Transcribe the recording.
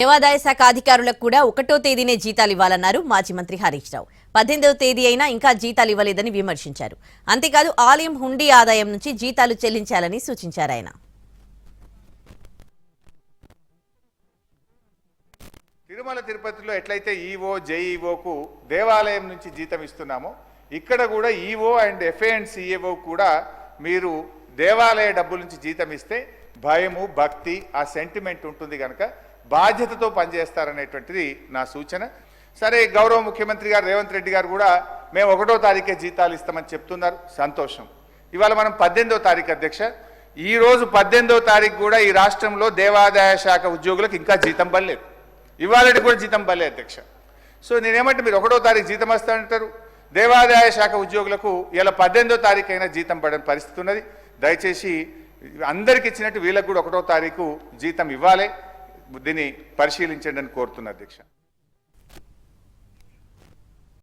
దేవాదాయ శాఖ అధికారులకు కూడా 1వ తేదీనే జీతాలు ఇవ్వాలన్నారు మాజీ మంత్రి హరీష్ రావు. 18వ తేదీ అయినా ఇంకా జీతాలు ఇవ్వలేదని విమర్శించారు. అంతేకాదు ఆలయం హుండీ ఆదాయం నుంచి జీతాలు చెల్లించాలని సూచించారు ఆయన. తిరుమల తిరుపతిలో ఎట్లయితే ఈవో జేఈఓకు దేవాలయం నుంచి జీతం ఇస్తున్నామో ఇక్కడ కూడా EO and FA and CAO కూడా మీరు దేవాలయ డబ్బుల నుంచి జీతం ఇస్తే భయము భక్తి ఆ సెంటిమెంట్ ఉంటుంది కనుక బాధ్యతతో పనిచేస్తారనేటువంటిది నా సూచన. సరే, గౌరవ ముఖ్యమంత్రి గారు రేవంత్ రెడ్డి గారు కూడా మేము 1వ తారీఖే జీతాలు ఇస్తామని చెప్తున్నారు, సంతోషం. ఇవాళ మనం 18వ తారీఖు అధ్యక్ష, ఈరోజు 18వ తారీఖు కూడా ఈ రాష్ట్రంలో దేవాదాయ శాఖ ఉద్యోగులకు ఇంకా జీతం పడలేదు, ఇవాళకి కూడా జీతం పడలేదు అధ్యక్ష. సో నేనేమంటే మీరు 1వ తారీఖు జీతం వస్తానంటారు, దేవాదాయ శాఖ ఉద్యోగులకు ఇలా 18వ తారీఖు అయినా జీతం పడని పరిస్థితి ఉన్నది. దయచేసి అందరికి ఇచ్చినట్టు వీళ్ళకు కూడా 1వ తారీఖు జీతం ఇవ్వాలి, దీన్ని పరిశీలించండి అని కోరుతున్నా అధ్యక్ష.